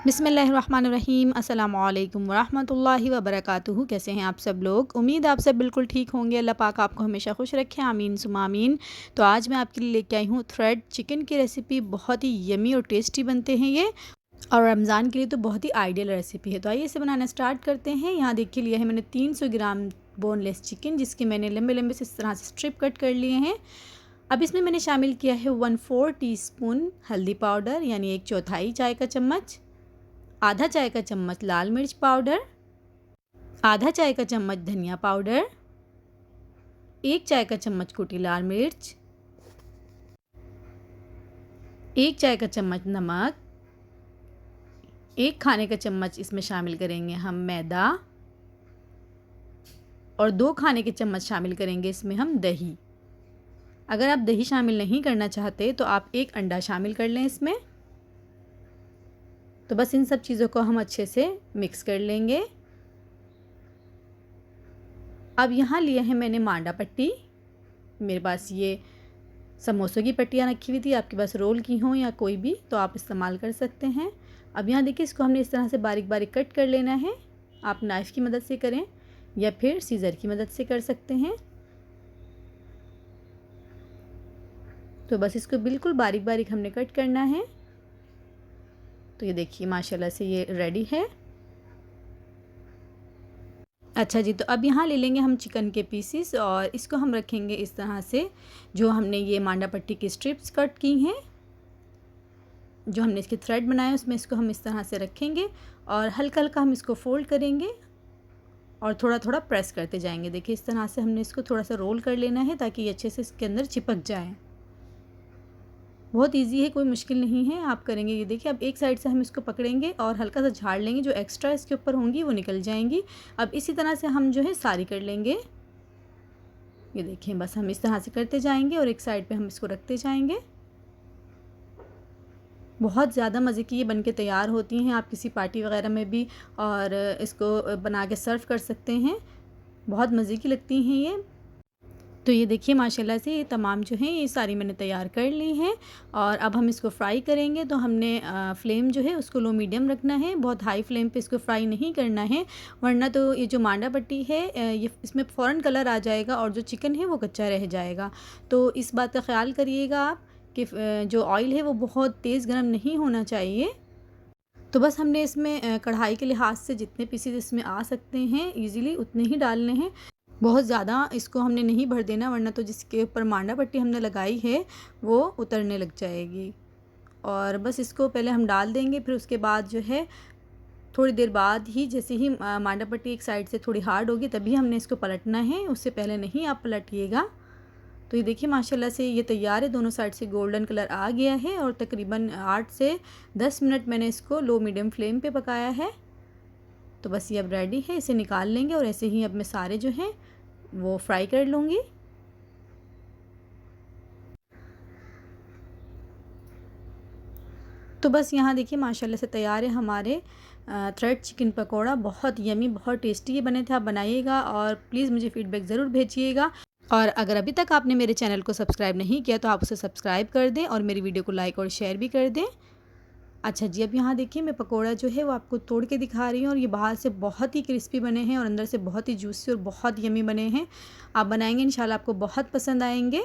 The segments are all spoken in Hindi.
बिस्मिल्लाहिर्रहमानिर्रहीम अस्सलामुअलैकुम वरहमतुल्लाहि वबरकातुहू। कैसे हैं आप सब लोग? उम्मीद आप सब बिल्कुल ठीक होंगे। अल्लाह पाक आपको हमेशा खुश रखे, आमीन सुमा आमीन। तो आज मैं आपके लिए लेके आई हूँ थ्रेड चिकन की रेसिपी। बहुत ही यमी और टेस्टी बनते हैं ये, और रमज़ान के लिए तो बहुत ही आइडियल रेसिपी है। तो आइए इसे बनाना स्टार्ट करते हैं। यहाँ देखिए लिया है मैंने 300 ग्राम बोनलेस चिकन, जिसके मैंने लंबे लंबे से इस तरह से स्ट्रिप कट कर लिए हैं। अब इसमें मैंने शामिल किया है 1/4 टीस्पून हल्दी पाउडर, यानी 1/4 चाय का चम्मच, आधा चाय का चम्मच लाल मिर्च पाउडर, आधा चाय का चम्मच धनिया पाउडर, 1 चाय का चम्मच कुटी लाल मिर्च, 1 चाय का चम्मच नमक, 1 खाने का चम्मच इसमें शामिल करेंगे हम मैदा, और 2 खाने के चम्मच शामिल करेंगे इसमें हम दही। अगर आप दही शामिल नहीं करना चाहते तो आप 1 अंडा शामिल कर लें इसमें। तो बस इन सब चीज़ों को हम अच्छे से मिक्स कर लेंगे। अब यहाँ लिए हैं मैंने मांडा पट्टी। मेरे पास ये समोसों की पट्टियाँ रखी हुई थी, आपके पास रोल की हों या कोई भी तो आप इस्तेमाल कर सकते हैं। अब यहाँ देखिए इसको हमने इस तरह से बारीक बारीक कट कर लेना है। आप नाइफ़ की मदद से करें या फिर सीज़र की मदद से कर सकते हैं। तो बस इसको बिल्कुल बारीक बारीक हमने कट करना है। तो ये देखिए माशाल्लाह से ये रेडी है। अच्छा जी, तो अब यहाँ ले लेंगे हम चिकन के पीसीस, और इसको हम रखेंगे इस तरह से। जो हमने ये मांडा पट्टी की स्ट्रिप्स कट की हैं, जो हमने इसके थ्रेड बनाए उसमें इसको हम इस तरह से रखेंगे, और हल्का हल्का हम इसको फोल्ड करेंगे और थोड़ा थोड़ा प्रेस करते जाएंगे। देखिए इस तरह से हमने इसको थोड़ा सा रोल कर लेना है ताकि ये अच्छे से इसके अंदर चिपक जाए। बहुत इजी है, कोई मुश्किल नहीं है, आप करेंगे। ये देखिए अब एक साइड से हम इसको पकड़ेंगे और हल्का सा झाड़ लेंगे, जो एक्स्ट्रा इसके ऊपर होंगी वो निकल जाएंगी। अब इसी तरह से हम जो है सारी कर लेंगे। ये देखिए बस हम इस तरह से करते जाएंगे और एक साइड पे हम इसको रखते जाएंगे। बहुत ज़्यादा मज़े की ये बनके तैयार होती हैं। आप किसी पार्टी वगैरह में भी और इसको बना के सर्व कर सकते हैं। बहुत मज़े की लगती हैं ये। तो ये देखिए माशाल्लाह से ये तमाम जो हैं ये सारी मैंने तैयार कर ली हैं, और अब हम इसको फ्राई करेंगे। तो हमने फ्लेम जो है उसको लो मीडियम रखना है, बहुत हाई फ्लेम पे इसको फ्राई नहीं करना है, वरना तो ये जो मांडा पट्टी है ये इसमें फ़ौरन कलर आ जाएगा और जो चिकन है वो कच्चा रह जाएगा। तो इस बात का ख्याल करिएगा आप कि जो ऑयल है वो बहुत तेज़ गर्म नहीं होना चाहिए। तो बस हमने इसमें कढ़ाई के लिहाज से जितने पीसेस इसमें आ सकते हैं ईज़िली उतने ही डालने हैं। बहुत ज़्यादा इसको हमने नहीं भर देना, वरना तो जिसके ऊपर मांडा पट्टी हमने लगाई है वो उतरने लग जाएगी। और बस इसको पहले हम डाल देंगे, फिर उसके बाद जो है थोड़ी देर बाद ही, जैसे ही मांडा पट्टी एक साइड से थोड़ी हार्ड होगी तभी हमने इसको पलटना है, उससे पहले नहीं आप पलटिएगा। तो ये देखिए माशाल्लाह से ये तैयार है, दोनों साइड से गोल्डन कलर आ गया है, और तकरीबन 8 से 10 मिनट मैंने इसको लो मीडियम फ्लेम पे पकाया है। तो बस ये अब रेडी है, इसे निकाल लेंगे, और ऐसे ही अब मैं सारे जो हैं वो फ्राई कर लूँगी। तो बस यहाँ देखिए माशाल्लाह से तैयार है हमारे थ्रेड चिकन पकोड़ा। बहुत यमी, बहुत टेस्टी ये बने थे। आप बनाइएगा और प्लीज़ मुझे फ़ीडबैक ज़रूर भेजिएगा। और अगर अभी तक आपने मेरे चैनल को सब्सक्राइब नहीं किया तो आप उसे सब्सक्राइब कर दें, और मेरी वीडियो को लाइक और शेयर भी कर दें। अच्छा जी, अब यहाँ देखिए मैं पकोड़ा जो है वो आपको तोड़ के दिखा रही हूँ, और ये बाहर से बहुत ही क्रिस्पी बने हैं और अंदर से बहुत ही जूसी और बहुत यमी बने हैं। आप बनाएंगे इंशाल्लाह आपको बहुत पसंद आएंगे।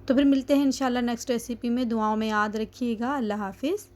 तो फिर मिलते हैं इंशाल्लाह नेक्स्ट रेसिपी में। दुआओं में याद रखिएगा। अल्लाह हाफिज़।